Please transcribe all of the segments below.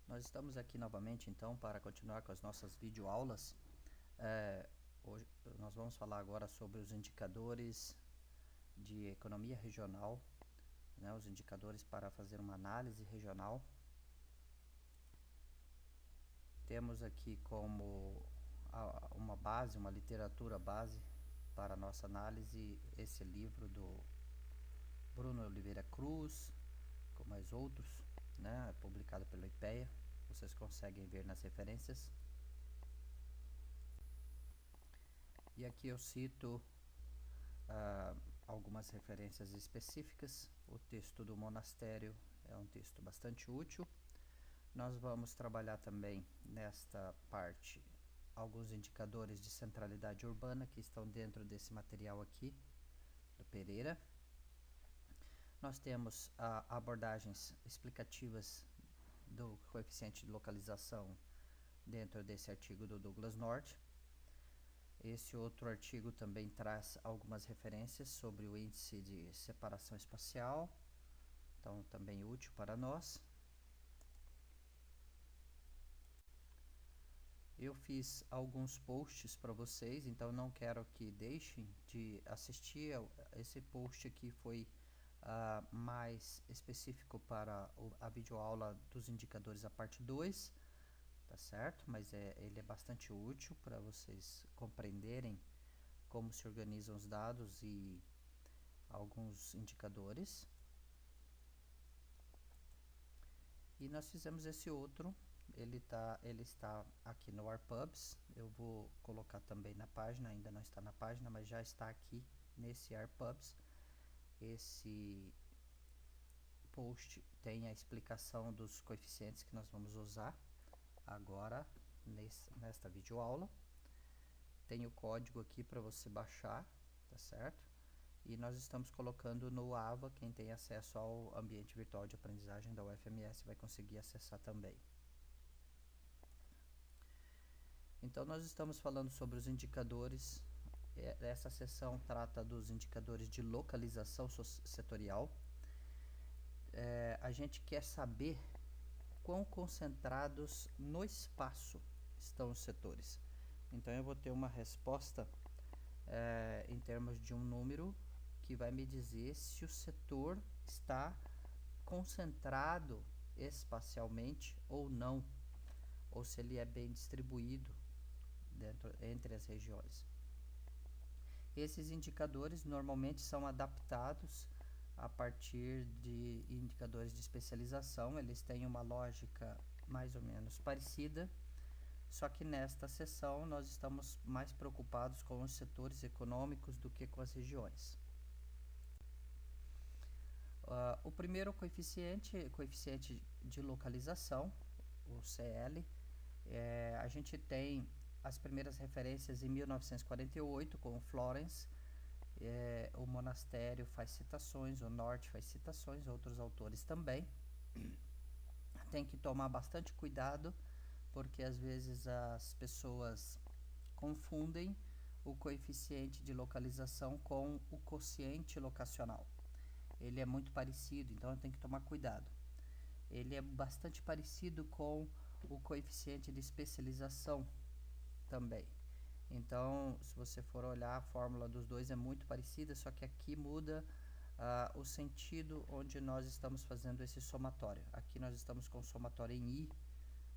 Nós estamos aqui novamente então para continuar com as nossas videoaulas. Hoje nós vamos falar agora sobre os indicadores de economia regional, né, os indicadores para fazer uma análise regional. Temos aqui como uma base, uma literatura base para a nossa análise, esse livro do Bruno Oliveira Cruz, com mais outros, né, publicado pela IPEA. Vocês conseguem ver nas referências. E aqui eu cito algumas referências específicas. O texto do monastério é um texto bastante útil. Nós vamos trabalhar também nesta parte alguns indicadores de centralidade urbana que estão dentro desse material aqui do Pereira. Nós temos abordagens explicativas do coeficiente de localização dentro desse artigo do Douglas North. Esse outro artigo também traz algumas referências sobre o índice de separação espacial, então também útil para nós. Eu fiz alguns posts para vocês, então não quero que deixem de assistir. Esse post aqui foi mais específico para a videoaula dos indicadores, a parte 2, tá certo? Mas ele é bastante útil para vocês compreenderem como se organizam os dados e alguns indicadores. E nós fizemos esse outro, ele está aqui no ARPubs. Eu vou colocar também na página, ainda não está na página, mas já está aqui nesse ARPubs. Esse post tem a explicação dos coeficientes que nós vamos usar agora nesta videoaula. Tem o código aqui para você baixar, tá certo? E nós estamos colocando no AVA. Quem tem acesso ao ambiente virtual de aprendizagem da UFMS vai conseguir acessar também. Então nós estamos falando sobre os indicadores. Essa seção trata dos indicadores de localização setorial. A gente quer saber quão concentrados no espaço estão os setores. Então eu vou ter uma resposta em termos de um número que vai me dizer se o setor está concentrado espacialmente ou não, ou se ele é bem distribuído entre as regiões. Esses indicadores normalmente são adaptados a partir de indicadores de especialização. Eles têm uma lógica mais ou menos parecida, só que nesta seção nós estamos mais preocupados com os setores econômicos do que com as regiões. O primeiro coeficiente de localização, o CL, a gente tem as primeiras referências em 1948 com o Florence. O monastério faz citações, o Norte faz citações, outros autores também. Tem que tomar bastante cuidado, porque às vezes as pessoas confundem o coeficiente de localização com o quociente locacional. Ele é muito parecido, então tem que tomar cuidado. Ele é bastante parecido com o coeficiente de especialização também. Então, se você for olhar, a fórmula dos dois é muito parecida, só que aqui muda o sentido onde nós estamos fazendo esse somatório. Aqui nós estamos com o somatório em I,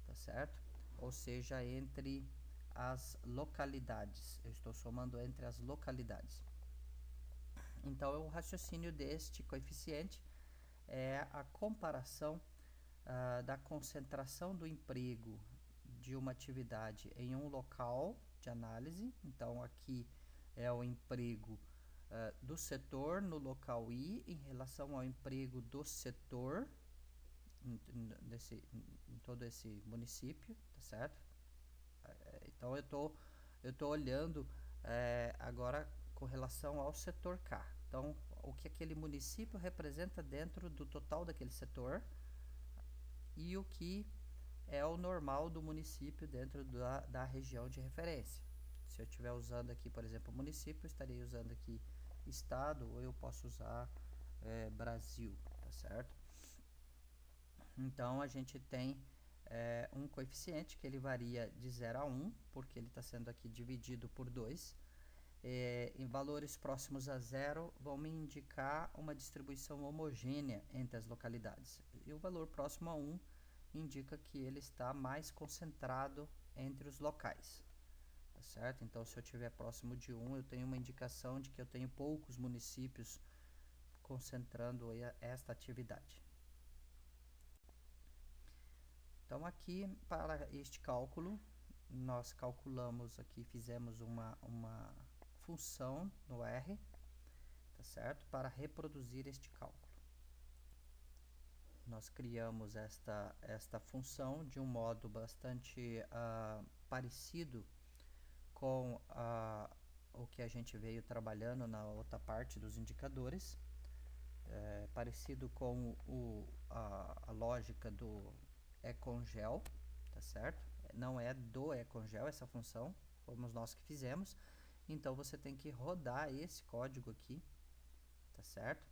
tá certo? Ou seja, entre as localidades. Eu estou somando entre as localidades. Então, o raciocínio deste coeficiente é a comparação da concentração do emprego de uma atividade em um local de análise. Então, aqui é o emprego do setor no local I em relação ao emprego do setor em todo esse município, tá certo? Então, eu tô olhando agora com relação ao setor K. Então, o que aquele município representa dentro do total daquele setor e o que é o normal do município dentro da região de referência. Se eu estiver usando aqui, por exemplo, município, eu estaria usando aqui estado, ou eu posso usar Brasil, tá certo? Então, a gente tem um coeficiente que ele varia de 0 a 1, porque ele está sendo aqui dividido por 2. Em valores próximos a 0 vão me indicar uma distribuição homogênea entre as localidades. E o valor próximo a 1 indica que ele está mais concentrado entre os locais. Tá certo? Então, se eu estiver próximo de 1, eu tenho uma indicação de que eu tenho poucos municípios concentrando esta atividade. Então, aqui, para este cálculo, nós calculamos aqui, fizemos uma função no R, tá certo? Para reproduzir este cálculo. Nós criamos esta função de um modo bastante parecido com o que a gente veio trabalhando na outra parte dos indicadores, parecido com a lógica do Econgel, tá certo? Não é do Econgel essa função, fomos nós que fizemos. Então, você tem que rodar esse código aqui, tá certo?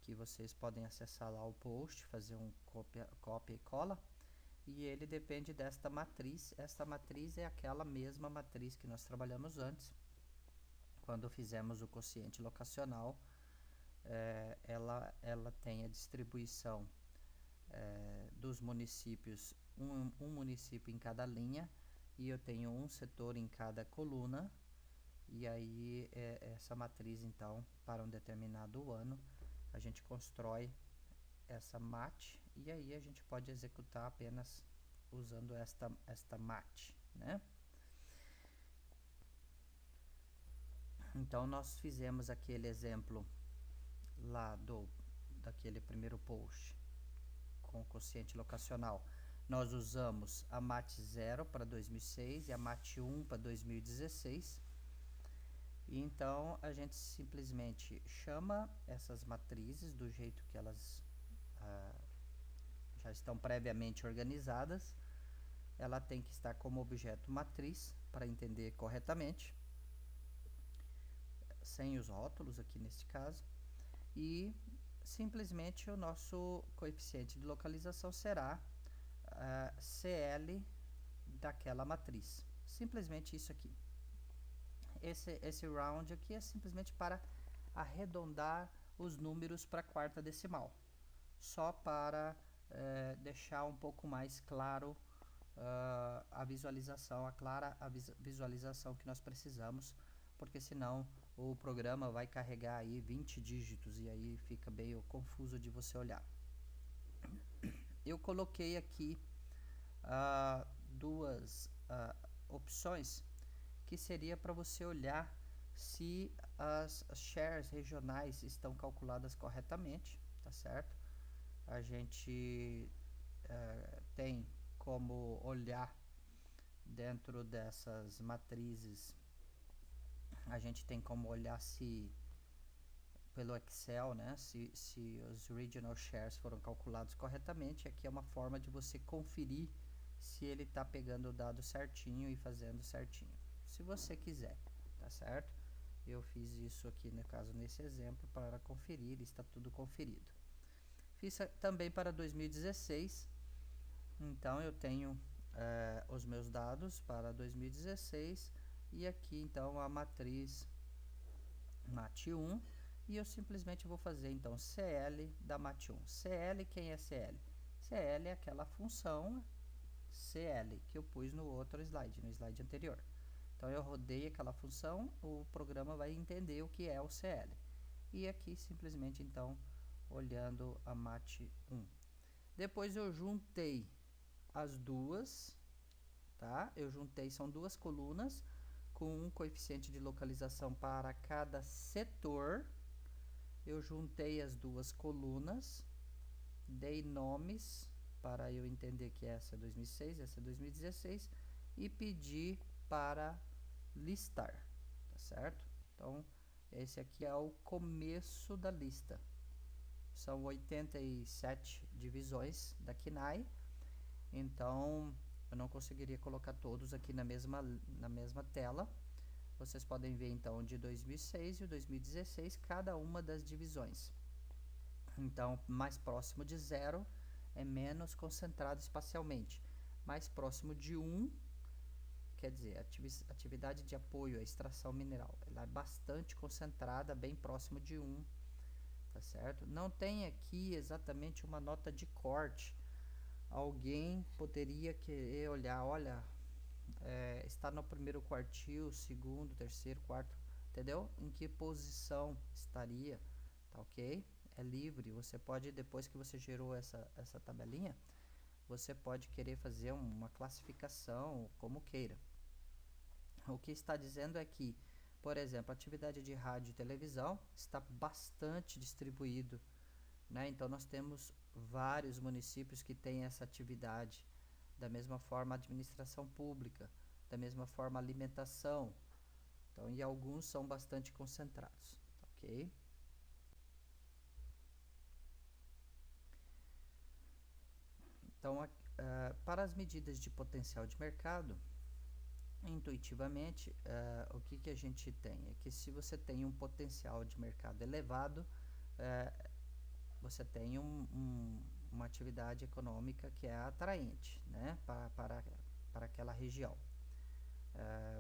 Que vocês podem acessar lá o post, fazer um cópia e cola. E ele depende desta matriz. Esta matriz é aquela mesma matriz que nós trabalhamos antes. Quando fizemos o quociente locacional, ela tem a distribuição dos municípios, um município em cada linha, e eu tenho um setor em cada coluna. E aí, essa matriz, então, para um determinado ano, a gente constrói essa MAT, e aí a gente pode executar apenas usando esta MAT, né? Então, nós fizemos aquele exemplo lá daquele primeiro post com o quociente locacional. Nós usamos a MAT 0 para 2006 e a MAT 1 para 2016. E então, a gente simplesmente chama essas matrizes do jeito que elas já estão previamente organizadas. Ela tem que estar como objeto matriz para entender corretamente, sem os rótulos aqui neste caso. E simplesmente o nosso coeficiente de localização será CL daquela matriz. Simplesmente isso aqui. Esse round aqui é simplesmente para arredondar os números para a quarta decimal, só para deixar um pouco mais claro a visualização, visualização que nós precisamos, porque senão o programa vai carregar aí 20 dígitos e aí fica meio confuso de você olhar. Eu coloquei aqui duas opções que seria para você olhar se as shares regionais estão calculadas corretamente, tá certo? A gente tem como olhar dentro dessas matrizes, a gente tem como olhar se pelo Excel, né, se os regional shares foram calculados corretamente. Aqui é uma forma de você conferir se ele está pegando o dado certinho e fazendo certinho, se você quiser, tá certo? Eu fiz isso aqui, no caso, nesse exemplo, para conferir, está tudo conferido. Fiz também para 2016, então eu tenho os meus dados para 2016, e aqui então a matriz MAT1, e eu simplesmente vou fazer então CL da MAT1. CL, quem é CL? CL é aquela função CL que eu pus no outro slide, no slide anterior. Então, eu rodei aquela função, o programa vai entender o que é o CL. E aqui, simplesmente, então, olhando a MAT1. Depois, eu juntei as duas, tá? Eu juntei, são duas colunas, com um coeficiente de localização para cada setor. Eu juntei as duas colunas, dei nomes, para eu entender que essa é 2006, essa é 2016, e pedi para listar, tá certo? Então, esse aqui é o começo da lista. São 87 divisões da KNAI, então eu não conseguiria colocar todos aqui na mesma tela. Vocês podem ver então de 2006 e o 2016, cada uma das divisões. Então, mais próximo de 0 é menos concentrado espacialmente. mais próximo de 1, quer dizer, atividade de apoio à extração mineral, ela é bastante concentrada, bem próximo de 1, tá certo? Não tem aqui exatamente uma nota de corte. Alguém poderia querer olhar, olha, está no primeiro quartil, segundo, terceiro, quarto, entendeu? Em que posição estaria, tá ok? É livre, você pode, depois que você gerou essa tabelinha, você pode querer fazer uma classificação, como queira. O que está dizendo é que, por exemplo, a atividade de rádio e televisão está bastante distribuído, né? Então, nós temos vários municípios que têm essa atividade. Da mesma forma, a administração pública, da mesma forma, a alimentação. Então, e alguns são bastante concentrados, ok? Então, para as medidas de potencial de mercado, intuitivamente, o que a gente tem? É que se você tem um potencial de mercado elevado, você tem uma atividade econômica que é atraente, né, para aquela região.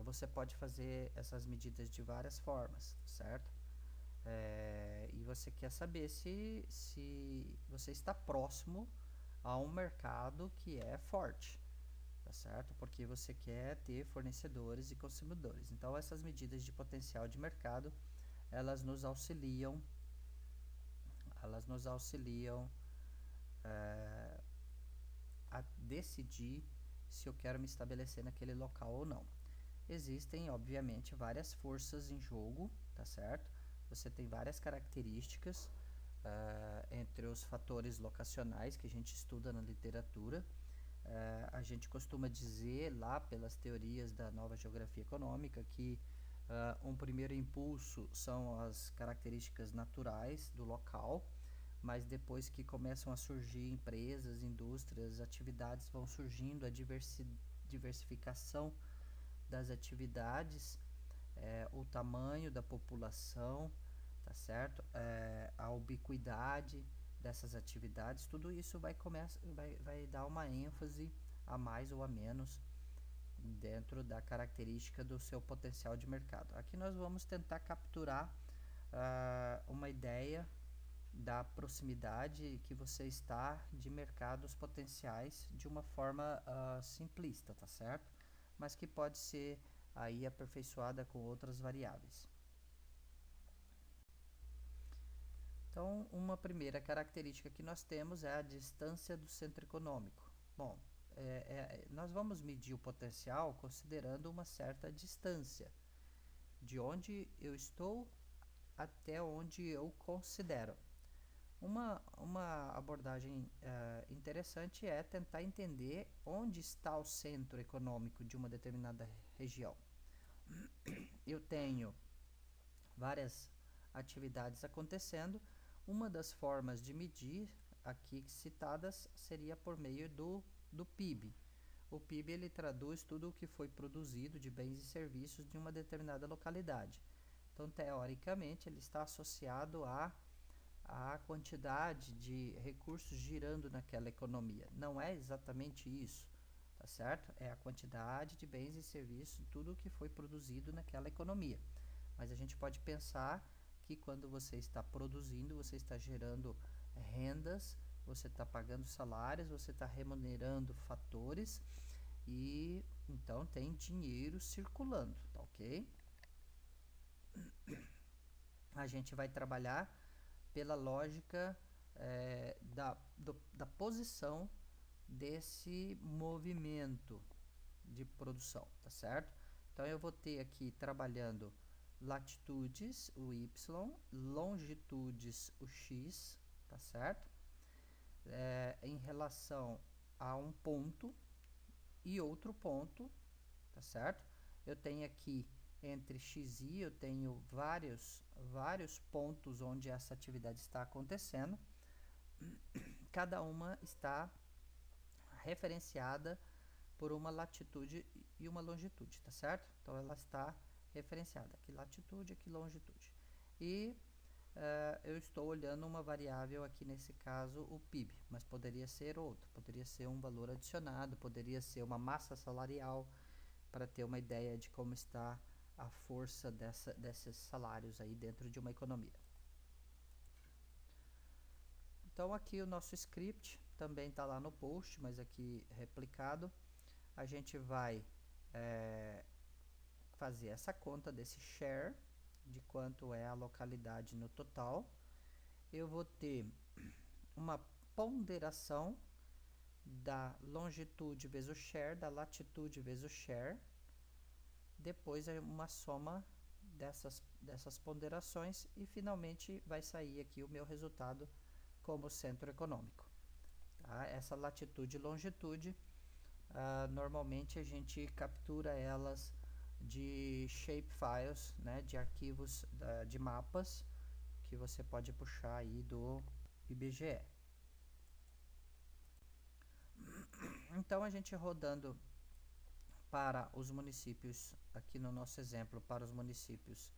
Você pode fazer essas medidas de várias formas, certo? E você quer saber se você está próximo a um mercado que é forte, tá certo? Porque você quer ter fornecedores e consumidores. Então, essas medidas de potencial de mercado, elas nos auxiliam a decidir se eu quero me estabelecer naquele local ou não. Existem, obviamente, várias forças em jogo, tá certo? Você tem várias características, entre os fatores locacionais que a gente estuda na literatura. A gente costuma dizer lá pelas teorias da nova geografia econômica que um primeiro impulso são as características naturais do local, mas depois que começam a surgir empresas, indústrias, atividades, vão surgindo a diversificação das atividades, o tamanho da população, tá certo? A ubiquidade dessas atividades, tudo isso vai dar uma ênfase a mais ou a menos dentro da característica do seu potencial de mercado. Aqui nós vamos tentar capturar uma ideia da proximidade que você está de mercados potenciais de uma forma simplista, tá certo? Mas que pode ser aí aperfeiçoada com outras variáveis. Então, uma primeira característica que nós temos é a distância do centro econômico. Bom, nós vamos medir o potencial considerando uma certa distância de onde eu estou até onde eu considero. Uma abordagem interessante é tentar entender onde está o centro econômico de uma determinada região. Eu tenho várias atividades acontecendo. Uma das formas de medir aqui citadas seria por meio do PIB. O PIB ele traduz tudo o que foi produzido de bens e serviços de uma determinada localidade. Então, teoricamente, ele está associado à quantidade de recursos girando naquela economia. Não é exatamente isso, tá certo? É a quantidade de bens e serviços, tudo o que foi produzido naquela economia. Mas a gente pode pensar que quando você está produzindo, você está gerando rendas, você está pagando salários, você está remunerando fatores e então tem dinheiro circulando, tá ok? A gente vai trabalhar pela lógica da posição desse movimento de produção, tá certo? Então eu vou ter aqui trabalhando latitudes, o y, longitudes, o x, tá certo? Em relação a um ponto e outro ponto, tá certo? Eu tenho aqui entre x e y, eu tenho vários pontos onde essa atividade está acontecendo. Cada uma está referenciada por uma latitude e uma longitude, tá certo? Então ela está referenciada aqui latitude, aqui longitude. E eu estou olhando uma variável aqui, nesse caso, o PIB, mas poderia ser outro, poderia ser um valor adicionado, poderia ser uma massa salarial, para ter uma ideia de como está a força desses salários aí dentro de uma economia. Então aqui o nosso script também está lá no post, mas aqui replicado. A gente vai fazer essa conta desse share, de quanto é a localidade no total. Eu vou ter uma ponderação da longitude vezes o share, da latitude vezes o share. Depois é uma soma dessas ponderações e finalmente vai sair aqui o meu resultado como centro econômico. Tá? Essa latitude e longitude, normalmente a gente captura elas de shapefiles, né, de arquivos de mapas que você pode puxar aí do IBGE. Então a gente rodando para os municípios, aqui no nosso exemplo, para os municípios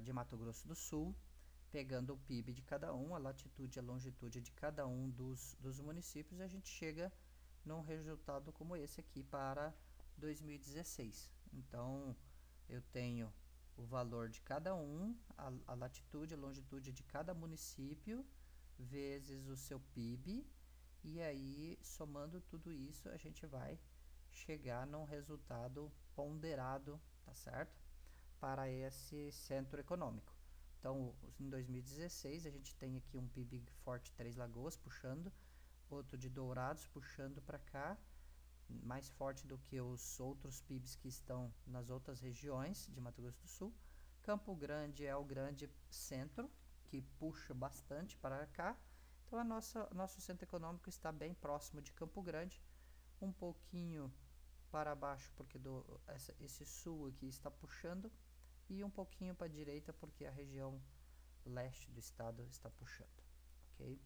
de Mato Grosso do Sul, pegando o PIB de cada um, a latitude e a longitude de cada um dos municípios, a gente chega num resultado como esse aqui para 2016. Então, eu tenho o valor de cada um, a latitude e a longitude de cada município, vezes o seu PIB, e aí, somando tudo isso, a gente vai chegar num resultado ponderado, tá certo? Para esse centro econômico. Então, em 2016, a gente tem aqui um PIB forte Três Lagoas puxando, outro de Dourados puxando para cá, mais forte do que os outros PIBs que estão nas outras regiões de Mato Grosso do Sul. Campo Grande é o grande centro, que puxa bastante para cá. Então, nosso centro econômico está bem próximo de Campo Grande, um pouquinho para baixo, porque esse sul aqui está puxando, e um pouquinho para a direita, porque a região leste do estado está puxando. Ok?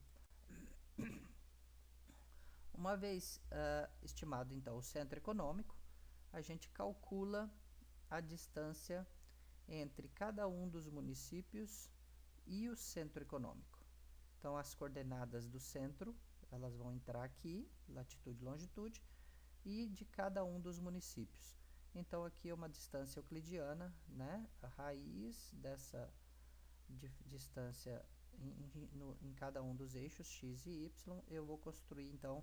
Uma vez estimado, então, o centro econômico, a gente calcula a distância entre cada um dos municípios e o centro econômico. Então, as coordenadas do centro, elas vão entrar aqui, latitude e longitude, e de cada um dos municípios. Então, aqui é uma distância euclidiana, né? A raiz dessa distância em cada um dos eixos, x e y, eu vou construir, então,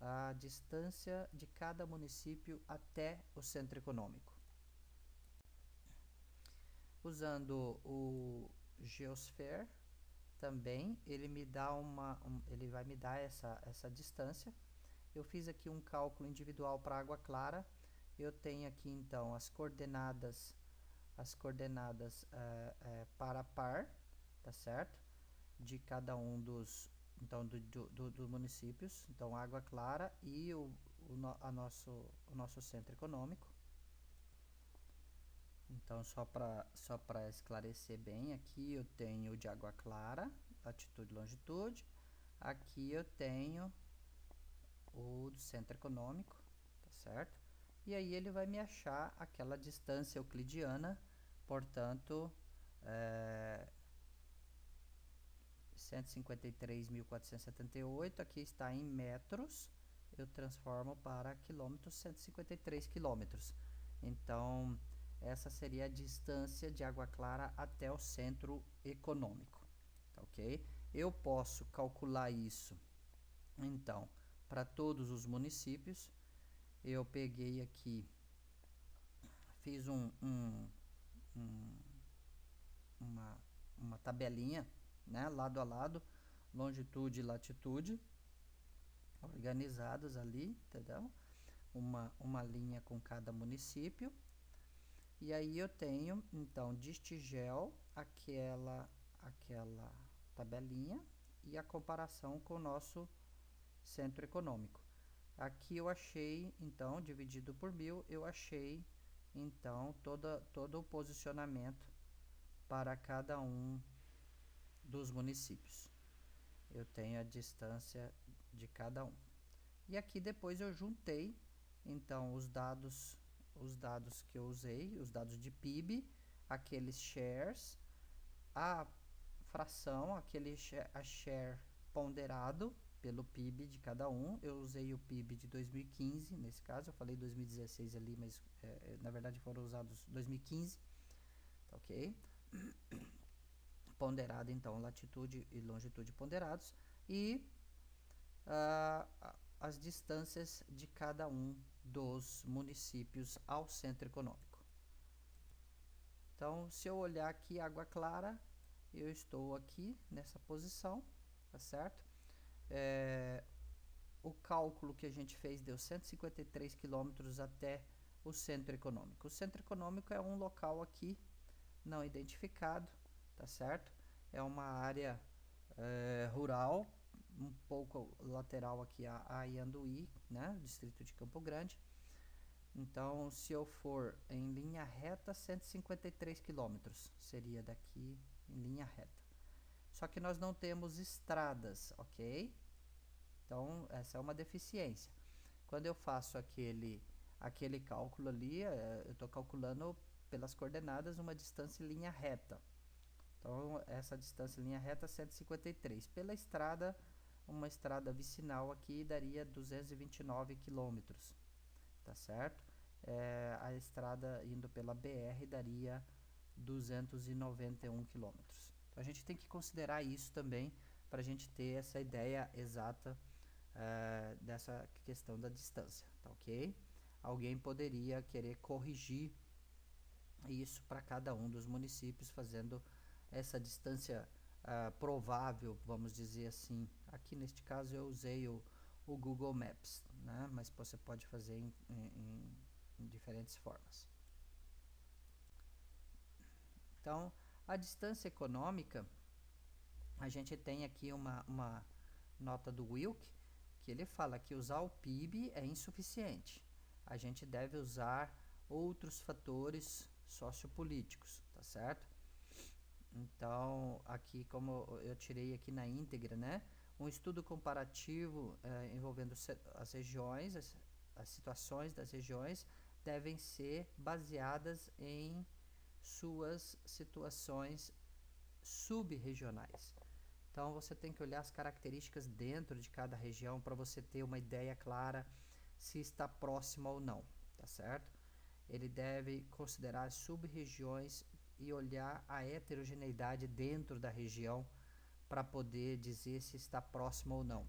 a distância de cada município até o centro econômico. Usando o Geosphere, também, ele vai me dar essa distância. Eu fiz aqui um cálculo individual para Água Clara. Eu tenho aqui, então, as coordenadas para par, tá certo? De cada um dos municípios. Então, Água Clara e o nosso centro econômico. Então, só para esclarecer bem, aqui eu tenho o de Água Clara, latitude e longitude. Aqui eu tenho o do centro econômico, tá certo? E aí ele vai me achar aquela distância euclidiana, portanto, 153.478, aqui está em metros, eu transformo para quilômetros, 153 quilômetros. Então, essa seria a distância de Água Clara até o centro econômico, tá ok? Eu posso calcular isso, então, para todos os municípios. Eu peguei aqui, fiz uma tabelinha, né, lado a lado, longitude e latitude, organizadas ali, entendeu? Uma linha com cada município. E aí eu tenho, então, de Estigel, aquela tabelinha e a comparação com o nosso centro econômico. Aqui eu achei, então, dividido por 1000, eu achei, então, todo o posicionamento para cada um dos municípios. Eu tenho a distância de cada um. E aqui depois eu juntei, então, os dados que eu usei, os dados de PIB, aqueles shares, a fração, a share ponderado pelo PIB de cada um. Eu usei o PIB de 2015, nesse caso, eu falei 2016 ali, mas na verdade foram usados 2015, tá ok? Ponderado, então, latitude e longitude ponderados, e as distâncias de cada um dos municípios ao centro econômico. Então, se eu olhar aqui Água Clara, eu estou aqui nessa posição, tá certo? O cálculo que a gente fez deu 153 quilômetros até o centro econômico. O centro econômico é um local aqui não identificado, tá certo? É uma área rural, um pouco lateral aqui a Ianduí, né? Distrito de Campo Grande. Então, se eu for em linha reta, 153 quilômetros seria daqui em linha reta. Só que nós não temos estradas, ok? Então, essa é uma deficiência. Quando eu faço aquele cálculo ali, eu estou calculando pelas coordenadas uma distância em linha reta. Então, essa distância em linha reta é 153. Pela estrada, uma estrada vicinal aqui daria 229 quilômetros, tá certo? A estrada indo pela BR daria 291 quilômetros. Então, a gente tem que considerar isso também para a gente ter essa ideia exata dessa questão da distância, tá ok? Alguém poderia querer corrigir isso para cada um dos municípios, fazendo essa distância provável, vamos dizer assim. Aqui neste caso eu usei o Google Maps, né? Mas você pode fazer em diferentes formas. Então, a distância econômica, a gente tem aqui uma nota do Wilk, que ele fala que usar o PIB é insuficiente. A gente deve usar outros fatores sociopolíticos, tá certo? Então, aqui como eu tirei aqui na íntegra, né? Um estudo comparativo envolvendo as regiões, as situações das regiões devem ser baseadas em suas situações sub-regionais. Então, você tem que olhar as características dentro de cada região para você ter uma ideia clara se está próxima ou não, tá certo? Ele deve considerar as sub-regiões e olhar a heterogeneidade dentro da região para poder dizer se está próximo ou não.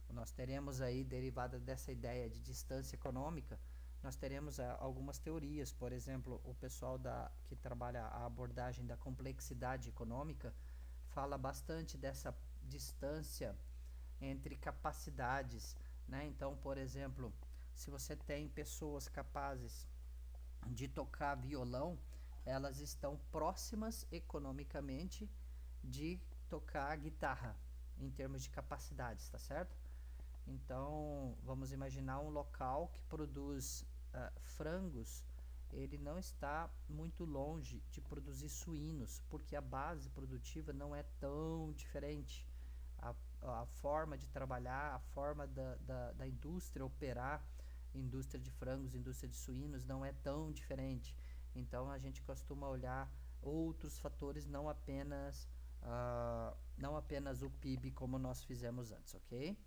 Nós teremos aí, derivada dessa ideia de distância econômica, nós teremos algumas teorias. Por exemplo, o pessoal que trabalha a abordagem da complexidade econômica fala bastante dessa distância entre capacidades, né? Então, por exemplo, se você tem pessoas capazes de tocar violão, elas estão próximas economicamente de tocar guitarra, em termos de capacidades, tá certo? Então, vamos imaginar um local que produz frangos, ele não está muito longe de produzir suínos, porque a base produtiva não é tão diferente. A forma de trabalhar, a forma da indústria operar, indústria de frangos, indústria de suínos, não é tão diferente. Então, a gente costuma olhar outros fatores, não apenas o PIB, como nós fizemos antes, ok?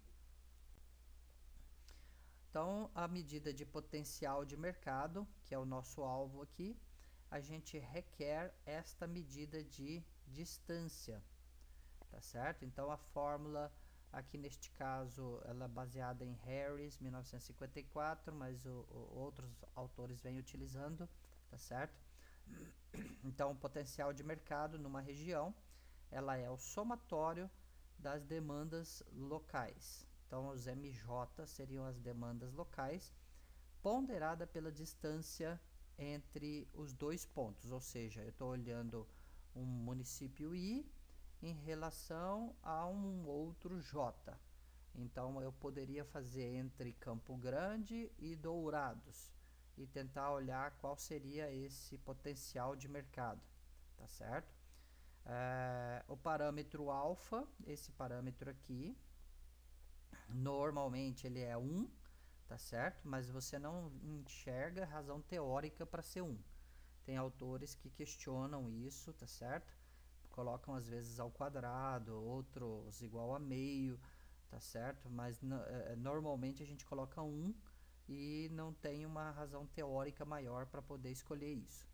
Então, a medida de potencial de mercado, que é o nosso alvo aqui, a gente requer esta medida de distância, tá certo? Então, a fórmula aqui neste caso, ela é baseada em Harris, 1954, mas outros autores vêm utilizando, tá certo? Então, o potencial de mercado numa região, ela é o somatório das demandas locais. Então, os MJ seriam as demandas locais, ponderada pela distância entre os dois pontos, ou seja, eu estou olhando um município I em relação a um outro J. Então, eu poderia fazer entre Campo Grande e Dourados e tentar olhar qual seria esse potencial de mercado, tá certo? O parâmetro alfa, esse parâmetro aqui, normalmente ele é 1, tá certo? Mas você não enxerga razão teórica para ser 1. Tem autores que questionam isso, tá certo? colocam às vezes ao quadrado, outros igual a meio, tá certo? Mas normalmente a gente coloca 1 e não tem uma razão teórica maior para poder escolher isso.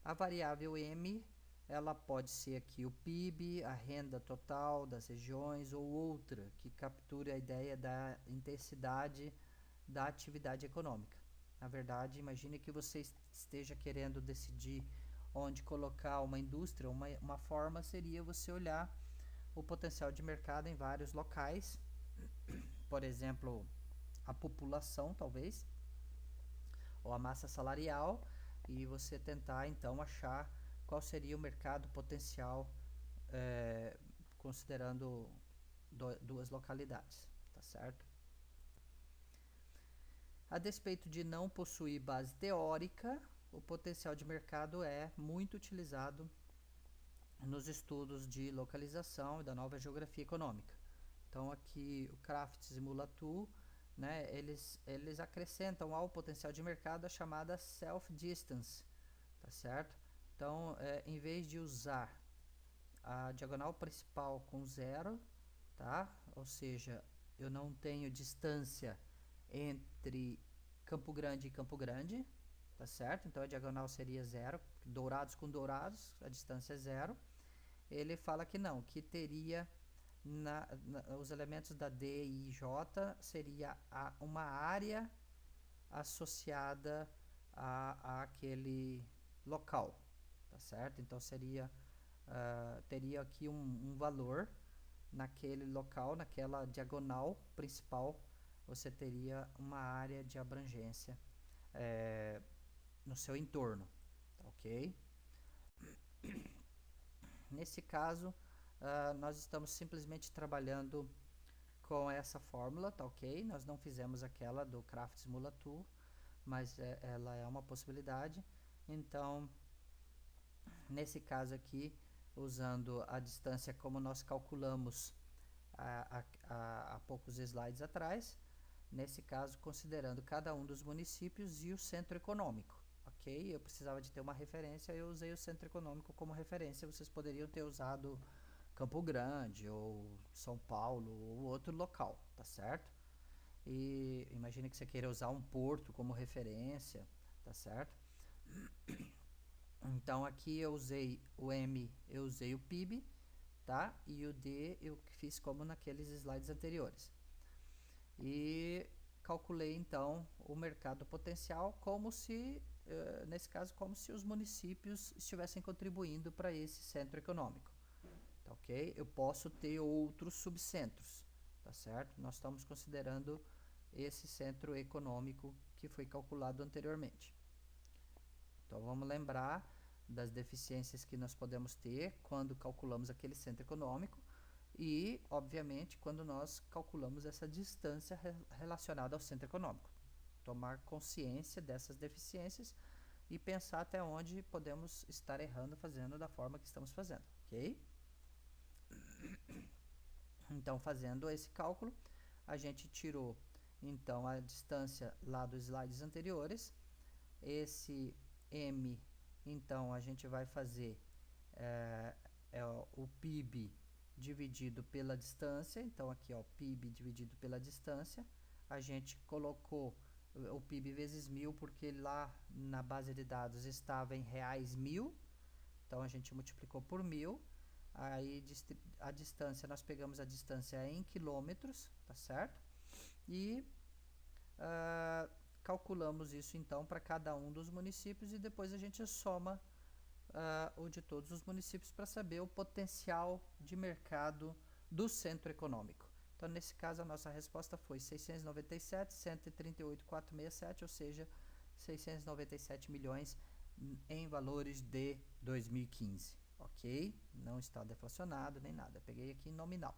A variável M, ela pode ser aqui o PIB, a renda total das regiões ou outra, que capture a ideia da intensidade da atividade econômica. Na verdade, imagine que você esteja querendo decidir onde colocar uma indústria. Uma forma seria você olhar o potencial de mercado em vários locais, por exemplo, a população, talvez, ou a massa salarial, e você tentar então achar qual seria o mercado potencial, considerando duas localidades, tá certo? A despeito de não possuir base teórica, o potencial de mercado é muito utilizado nos estudos de localização e da nova geografia econômica. Então aqui o Crafts e Mulatu, né, eles acrescentam ao potencial de mercado a chamada self-distance, tá certo? Então, em vez de usar a diagonal principal com zero, tá? Ou seja, eu não tenho distância entre Campo Grande e Campo Grande, tá certo? Então a diagonal seria zero, dourados com dourados, a distância é zero. Ele fala que não, que teria os elementos da D e J seria uma área associada a aquele local, tá certo? Então seria teria aqui um valor naquele local, naquela diagonal principal, você teria uma área de abrangência no seu entorno, tá ok? Nesse caso, nós estamos simplesmente trabalhando com essa fórmula, tá ok? Nós não fizemos aquela do Crafts Mulatu, mas ela é uma possibilidade. Então, nesse caso aqui, usando a distância como nós calculamos há poucos slides atrás, nesse caso considerando cada um dos municípios e o centro econômico, ok? Eu precisava de ter uma referência, eu usei o centro econômico como referência, vocês poderiam ter usado Campo Grande ou São Paulo ou outro local, tá certo? E imagine que você queira usar um porto como referência, tá certo? Então aqui eu usei o M, eu usei o PIB, tá? E o D eu fiz como naqueles slides anteriores. E calculei então o mercado potencial como se, nesse caso, como se os municípios estivessem contribuindo para esse centro econômico, tá ok? Eu posso ter outros subcentros, tá certo? Nós estamos considerando esse centro econômico que foi calculado anteriormente. Então vamos lembrar das deficiências que nós podemos ter quando calculamos aquele centro econômico e, obviamente, quando nós calculamos essa distância relacionada ao centro econômico. Tomar consciência dessas deficiências e pensar até onde podemos estar errando fazendo da forma que estamos fazendo, ok? Então, fazendo esse cálculo, a gente tirou então a distância lá dos slides anteriores. Esse M, então, a gente vai fazer o PIB dividido pela distância. Então, aqui, ó, PIB dividido pela distância. A gente colocou o PIB vezes 1000, porque lá na base de dados estava em reais 1000. Então, a gente multiplicou por 1000. Aí, a distância, nós pegamos a distância em quilômetros, tá certo? E calculamos isso, então, para cada um dos municípios e depois a gente soma o de todos os municípios para saber o potencial de mercado do centro econômico. Então, nesse caso, a nossa resposta foi 697, 138,467, ou seja, 697 milhões em valores de 2015, ok? Não está deflacionado nem nada, peguei aqui em nominal.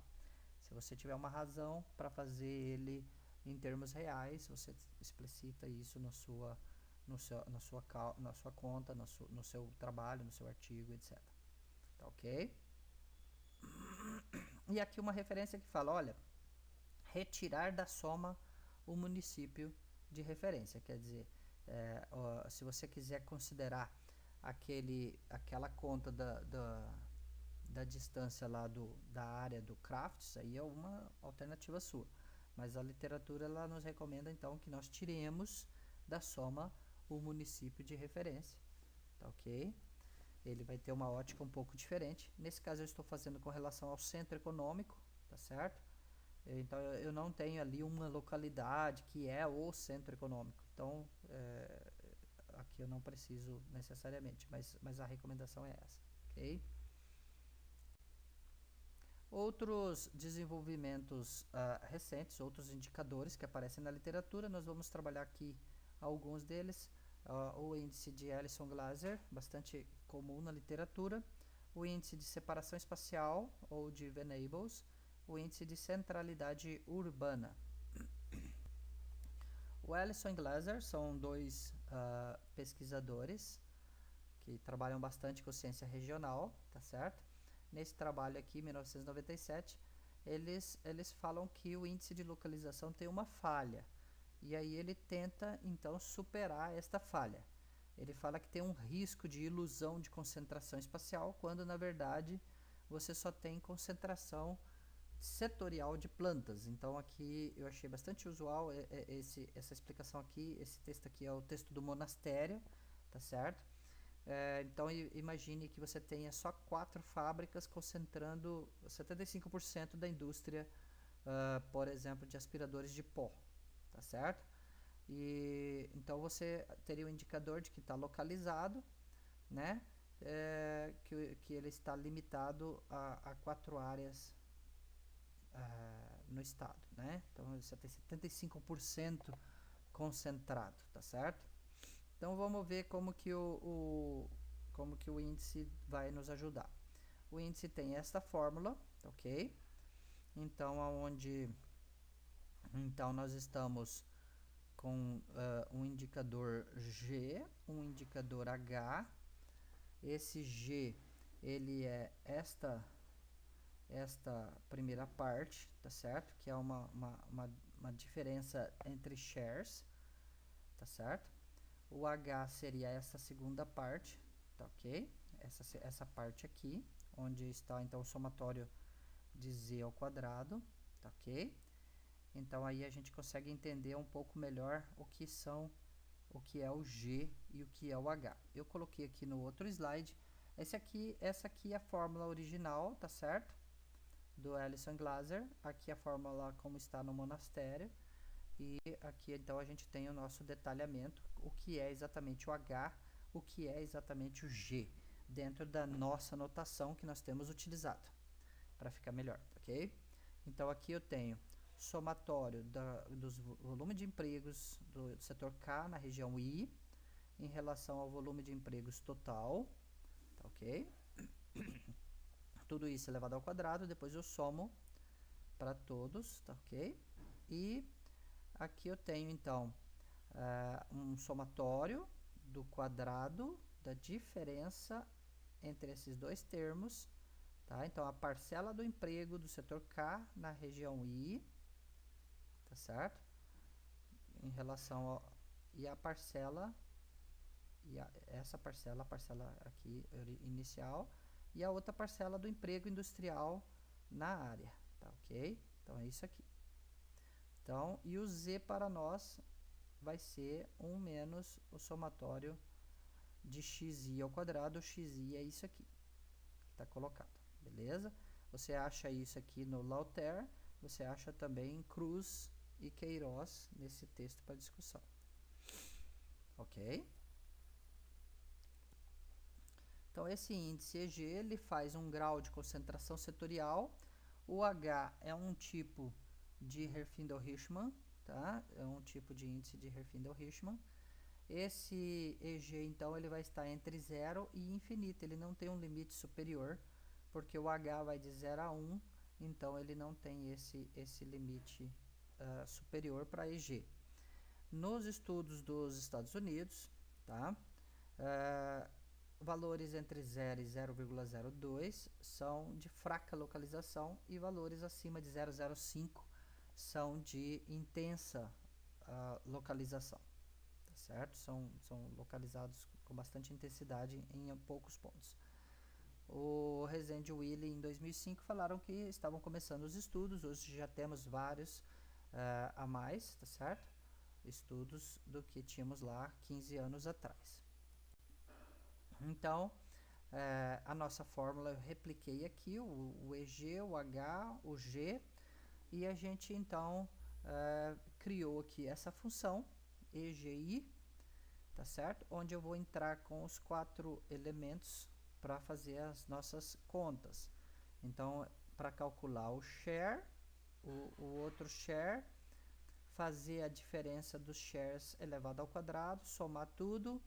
Se você tiver uma razão para fazer ele em termos reais, você explicita isso na sua conta, no seu trabalho, no seu artigo, etc. Tá ok? E aqui uma referência que fala, olha, retirar da soma o município de referência. Quer dizer, se você quiser considerar aquela conta da distância lá da área do Crafts, aí é uma alternativa sua. Mas a literatura ela nos recomenda então que nós tiremos da soma o município de referência, tá ok? Ele vai ter uma ótica um pouco diferente. Nesse caso eu estou fazendo com relação ao centro econômico, tá certo? Então eu não tenho ali uma localidade que é o centro econômico. Então aqui eu não preciso necessariamente, mas a recomendação é essa, ok? Outros desenvolvimentos recentes, outros indicadores que aparecem na literatura, nós vamos trabalhar aqui alguns deles. O índice de Ellison-Glaser, bastante comum na literatura, o índice de separação espacial, ou de Venables, o índice de centralidade urbana. O Ellison e Glaser são dois pesquisadores que trabalham bastante com ciência regional, tá certo? Nesse trabalho aqui, 1997, eles falam que o índice de localização tem uma falha. E aí ele tenta, então, superar esta falha. Ele fala que tem um risco de ilusão de concentração espacial, quando, na verdade, você só tem concentração setorial de plantas. Então, aqui eu achei bastante usual essa explicação aqui. Esse texto aqui é o texto do monastério, tá certo? Então imagine que você tenha só 4 fábricas concentrando 75% da indústria, por exemplo, de aspiradores de pó, tá certo? E então você teria um indicador de que está localizado, né? Que ele está limitado a 4 áreas no estado, né? Então você tem 75% concentrado, tá certo? Então vamos ver como que o índice vai nos ajudar. O índice tem esta fórmula, ok? Então então nós estamos com um indicador G, um indicador H. Esse G ele é esta primeira parte, tá certo? Que é uma diferença entre shares, tá certo? O H seria essa segunda parte, tá ok? Essa parte aqui, onde está então o somatório de z ao quadrado, tá ok? Então aí a gente consegue entender um pouco melhor o que é o G e o que é o H. Eu coloquei aqui no outro slide. Essa aqui é a fórmula original, tá certo? Do Ellison-Glaser. Aqui a fórmula como está no monastério. E aqui então a gente tem o nosso detalhamento, o que é exatamente o H, o que é exatamente o G, dentro da nossa notação que nós temos utilizado, para ficar melhor, ok? Então aqui eu tenho somatório dos volume de empregos do setor K na região I, em relação ao volume de empregos total, tá ok? Tudo isso elevado ao quadrado, depois eu somo para todos, tá ok? E aqui eu tenho, então, um somatório do quadrado da diferença entre esses dois termos, tá? Então, a parcela do emprego do setor K na região I, tá certo? Em relação ao... E a parcela... essa parcela, a parcela aqui inicial, e a outra parcela do emprego industrial na área, tá ok? Então, é isso aqui. Então, e o Z para nós vai ser 1 menos o somatório de xi ao quadrado. Xi é isso aqui, que está colocado, beleza? Você acha isso aqui no Lauter, você acha também em Cruz e Queiroz nesse texto para discussão. Ok? Então, esse índice EG, ele faz um grau de concentração setorial. O H é um tipo de Herfindahl-Hirschman, tá? É um tipo de índice de Herfindahl-Hirschman. Esse EG, então, ele vai estar entre 0 e infinito. Ele não tem um limite superior, porque o H vai de 0 a 1, então ele não tem esse limite superior para EG. Nos estudos dos Estados Unidos, tá? Valores entre 0 e 0,02 são de fraca localização e valores acima de 0,05 são de intensa localização, tá certo? São localizados com bastante intensidade em poucos pontos. o Rezende e o Willi, em 2005, falaram que estavam começando os estudos. Hoje já temos vários a mais, tá certo? Estudos do que tínhamos lá 15 anos atrás. Então, a nossa fórmula eu repliquei aqui, o EG, o H, o G, e a gente então criou aqui essa função EGI, tá certo? Onde eu vou entrar com os 4 elementos para fazer as nossas contas. Então, para calcular o share, o outro share, fazer a diferença dos shares elevado ao quadrado, somar tudo.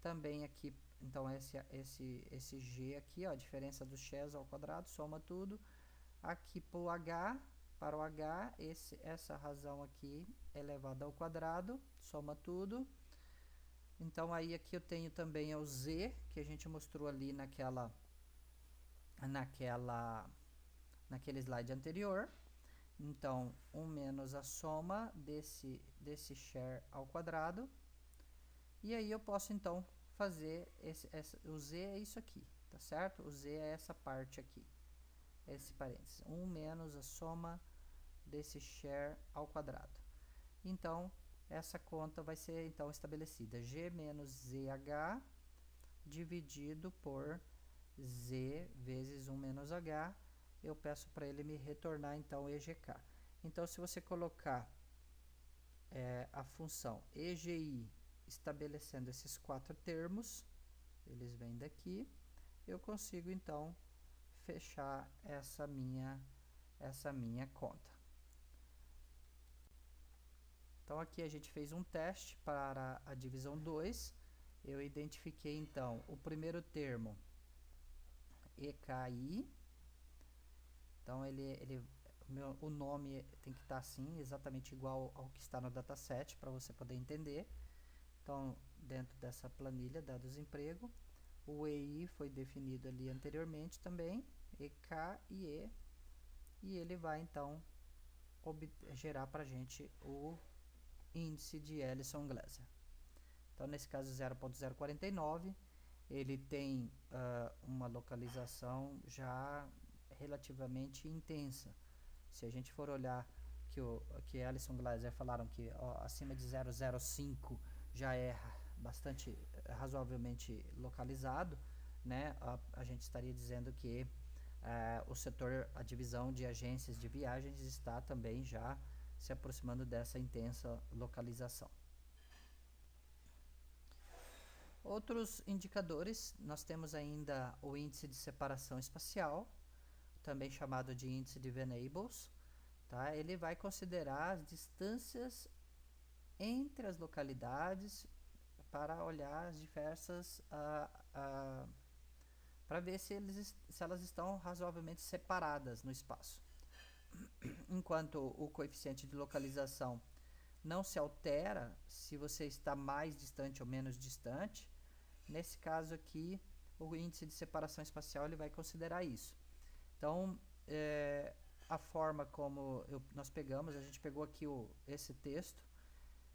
Também aqui, então esse G aqui, ó, a diferença dos shares ao quadrado, soma tudo. Aqui para o H, essa razão aqui elevada ao quadrado, soma tudo. Então, aí aqui eu tenho também o Z, que a gente mostrou ali naquele slide anterior. Então, 1 menos a soma desse share ao quadrado. E aí eu posso, então, fazer o Z é isso aqui, tá certo? O Z é essa parte aqui, esse parênteses. 1 menos a soma desse share ao quadrado. Então, essa conta vai ser então estabelecida G menos ZH dividido por Z vezes 1 menos H. Eu peço para ele me retornar então EGK. Então, se você colocar a função EGI estabelecendo esses 4 termos, eles vêm daqui, eu consigo então fechar essa minha conta. Então, aqui a gente fez um teste para a divisão 2. Eu identifiquei, então, o primeiro termo, EKI. Então, o nome tem que estar assim, exatamente igual ao que está no dataset, para você poder entender. Então, dentro dessa planilha, dados emprego, o EI foi definido ali anteriormente também, EK e E. E ele vai, então, gerar para a gente o índice de Ellison-Glasser. Então, nesse caso, 0.049, ele tem uma localização já relativamente intensa. Se a gente for olhar que Ellison-Glasser falaram que acima de 0.05 já é bastante razoavelmente localizado, né? A gente estaria dizendo que o setor, a divisão de agências de viagens está também já se aproximando dessa intensa localização. Outros indicadores, nós temos ainda o índice de separação espacial, também chamado de índice de Venables, tá? Ele vai considerar as distâncias entre as localidades para olhar as diversas, para ver se elas estão razoavelmente separadas no espaço. Enquanto o coeficiente de localização não se altera se você está mais distante ou menos distante, nesse caso aqui, o índice de separação espacial ele vai considerar isso. Então, a forma como nós pegamos, a gente pegou aqui esse texto,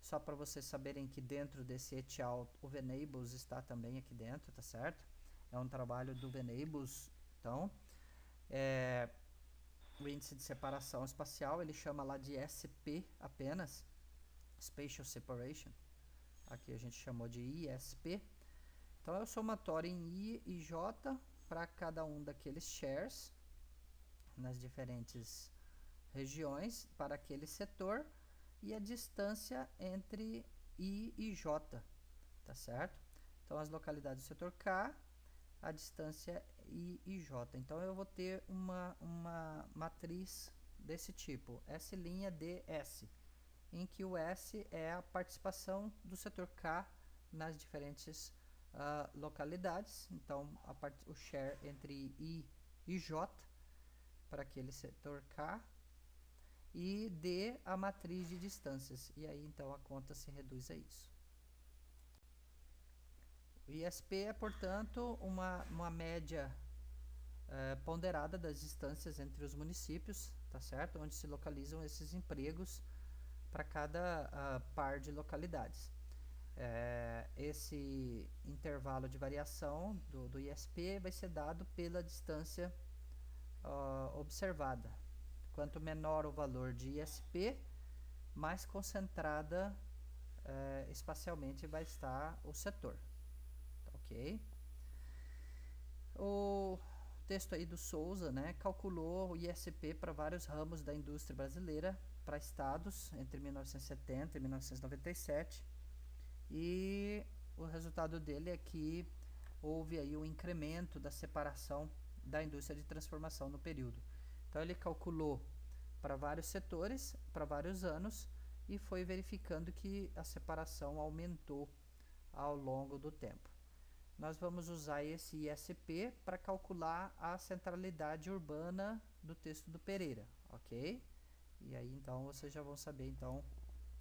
só para vocês saberem que dentro desse et al, o Venables está também aqui dentro, tá certo? É um trabalho do Venables. Então, o índice de separação espacial, ele chama lá de SP apenas, Spatial Separation. Aqui a gente chamou de ISP. Então, é o somatório em I e J para cada um daqueles shares nas diferentes regiões para aquele setor e a distância entre I e J, tá certo? Então, as localidades do setor K, a distância I e J. Então, eu vou ter uma matriz desse tipo, S'(ds), em que o S é a participação do setor K nas diferentes localidades. Então, o share entre I e J para aquele setor K, e D a matriz de distâncias, e aí então a conta se reduz a isso. O ISP é, portanto, uma média ponderada das distâncias entre os municípios, tá certo? Onde se localizam esses empregos para cada par de localidades. esse intervalo de variação do ISP vai ser dado pela distância observada. Quanto menor o valor de ISP, mais concentrada espacialmente vai estar o setor. Ok? O texto aí do Souza, né, calculou o ISP para vários ramos da indústria brasileira, para estados entre 1970 e 1997, e o resultado dele é que houve aí um incremento da separação da indústria de transformação no período. Então ele calculou para vários setores, para vários anos, e foi verificando que a separação aumentou ao longo do tempo. Nós vamos usar esse ISP para calcular a centralidade urbana do texto do Pereira, ok? E aí então vocês já vão saber então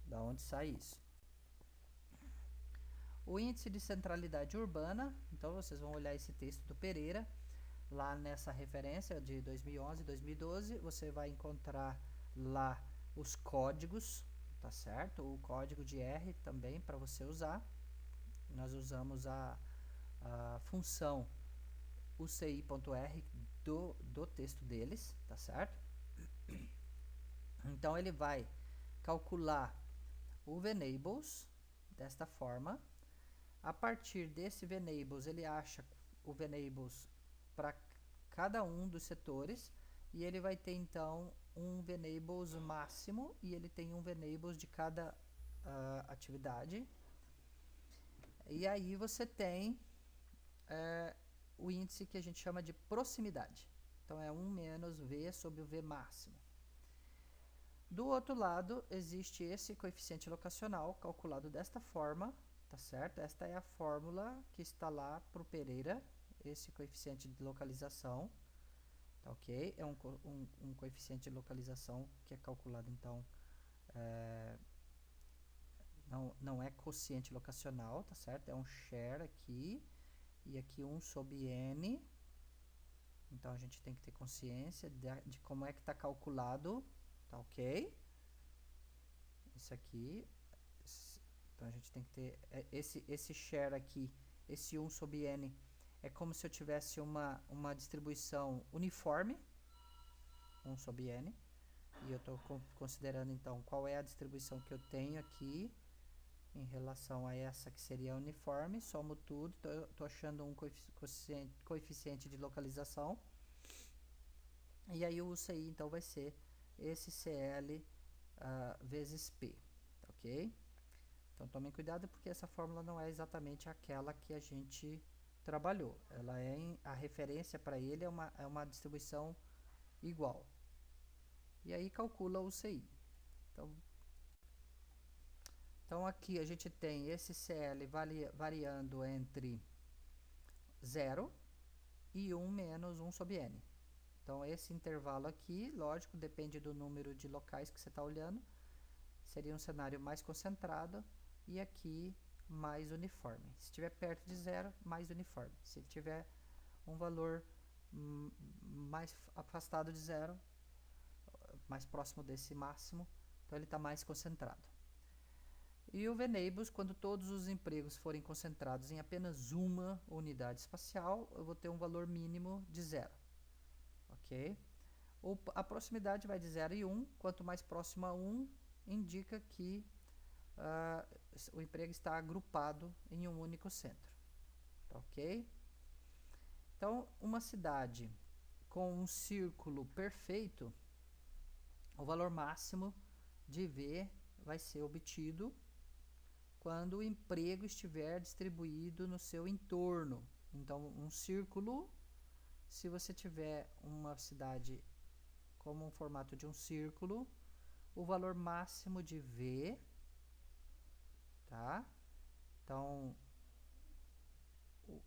da onde sai isso. O índice de centralidade urbana, então vocês vão olhar esse texto do Pereira, lá nessa referência de 2011 e 2012, você vai encontrar lá os códigos, tá certo? O código de R também para você usar. Nós usamos a função uci.r do texto deles, tá certo? Então ele vai calcular o Venables desta forma. A partir desse Venables, ele acha o Venables para cada um dos setores, e ele vai ter então um Venables máximo, e ele tem um Venables de cada atividade. E aí você tem o índice que a gente chama de proximidade. Então é 1 menos V sobre o V máximo. Do outro lado, existe esse coeficiente locacional, calculado desta forma, tá certo? Esta é a fórmula que está lá para o Pereira, esse coeficiente de localização, tá ok? É um coeficiente de localização que é calculado, então, não é quociente locacional, tá certo? É um share aqui, e aqui 1 sobre N. Então, a gente tem que ter consciência de como é que está calculado, tá ok? Isso aqui. Então, a gente tem que ter esse share aqui, esse 1 sobre N, é como se eu tivesse uma distribuição uniforme, 1 sobre N, e eu estou considerando, então, qual é a distribuição que eu tenho aqui em relação a essa que seria uniforme, somo tudo, estou achando um coeficiente de localização, e aí o UCI então vai ser esse CL vezes P, ok? Então tomem cuidado porque essa fórmula não é exatamente aquela que a gente trabalhou, ela a referência para ele é uma distribuição igual, e aí calcula o UCI. Então aqui a gente tem esse CL variando entre 0 e 1 menos 1 sobre N. Então esse intervalo aqui, lógico, depende do número de locais que você está olhando. Seria um cenário mais concentrado e aqui mais uniforme. Se estiver perto de 0, mais uniforme. Se tiver um valor mais afastado de 0, mais próximo desse máximo, então ele está mais concentrado. E o Venables, quando todos os empregos forem concentrados em apenas uma unidade espacial, eu vou ter um valor mínimo de 0. Ok? A proximidade vai de 0 e 1. Quanto mais próximo a 1, indica que o emprego está agrupado em um único centro. Ok? Então, uma cidade com um círculo perfeito, o valor máximo de V vai ser obtido quando o emprego estiver distribuído no seu entorno. Então, um círculo, se você tiver uma cidade como um formato de um círculo, o valor máximo de V, tá? Então,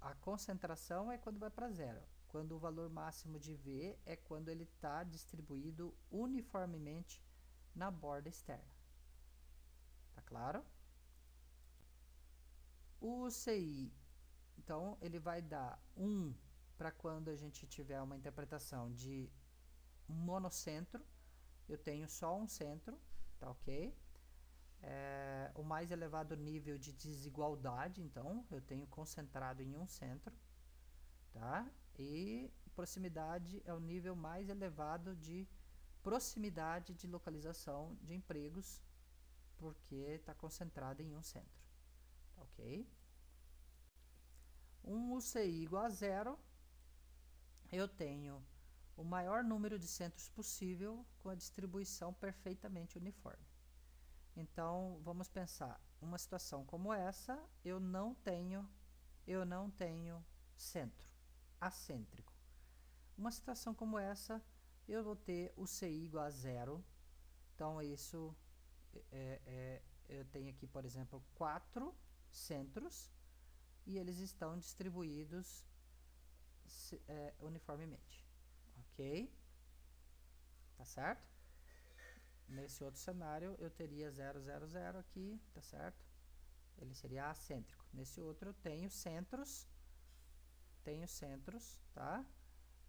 a concentração é quando vai para 0. Quando o valor máximo de V é quando ele está distribuído uniformemente na borda externa. Tá claro? O UCI, então, ele vai dar 1 para quando a gente tiver uma interpretação de monocentro. Eu tenho só um centro, tá ok? o mais elevado nível de desigualdade, então eu tenho concentrado em um centro, tá? E proximidade é o nível mais elevado de proximidade de localização de empregos, porque está concentrado em um centro, tá ok? Um UCI igual a zero, eu tenho o maior número de centros possível com a distribuição perfeitamente uniforme. Então, vamos pensar, uma situação como essa, eu não tenho centro, acêntrico. Uma situação como essa, eu vou ter o CI igual a zero. Então, isso eu tenho aqui, por exemplo, 4 centros e eles estão distribuídos uniformemente. Ok? Tá certo? Nesse outro cenário, eu teria 0, 0, 0 aqui, tá certo? Ele seria acêntrico. Nesse outro, eu tenho centros, tá?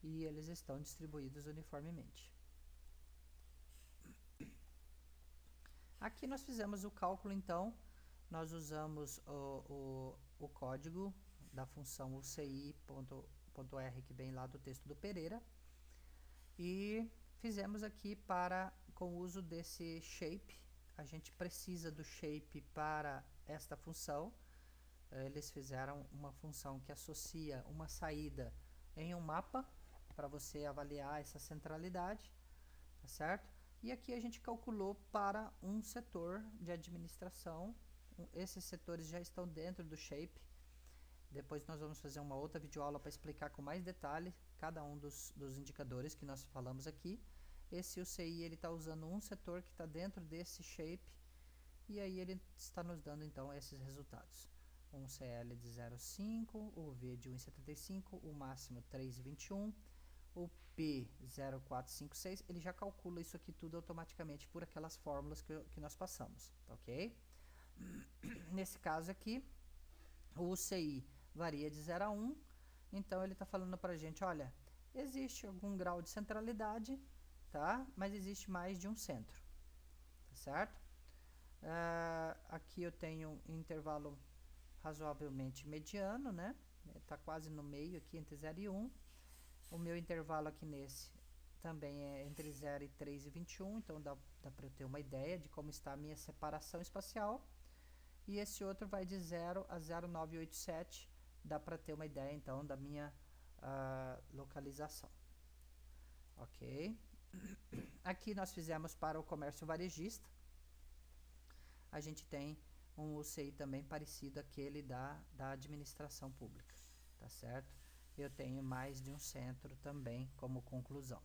E eles estão distribuídos uniformemente. Aqui nós fizemos o cálculo, então, nós usamos o código da função UCI.R que vem lá do texto do Pereira e fizemos aqui com o uso desse shape. A gente precisa do shape para esta função. Eles fizeram uma função que associa uma saída em um mapa para você avaliar essa centralidade, tá certo? E aqui a gente calculou para um setor de administração. Esses setores já estão dentro do shape. Depois nós vamos fazer uma outra videoaula para explicar com mais detalhe cada um dos indicadores que nós falamos aqui. Esse UCI ele está usando um setor que está dentro desse shape e aí ele está nos dando então esses resultados. Um CL de 0,5, o V de 1,75, o máximo 3,21, o P 0,456, ele já calcula isso aqui tudo automaticamente por aquelas fórmulas que nós passamos, tá ok? Nesse caso aqui, o UCI varia de 0 a 1, então ele está falando para a gente, olha, existe algum grau de centralidade, tá? Mas existe mais de um centro, tá certo? Aqui eu tenho um intervalo razoavelmente mediano, né? Está quase no meio aqui, entre 0 e 1. O meu intervalo aqui nesse também é entre 0 e 3,21, então dá para eu ter uma ideia de como está a minha separação espacial. E esse outro vai de 0 a 0,987, dá para ter uma ideia então da minha localização. Ok? Aqui nós fizemos para o comércio varejista. A gente tem um UCI também parecido àquele da administração pública, tá certo? Eu tenho mais de um centro também como conclusão.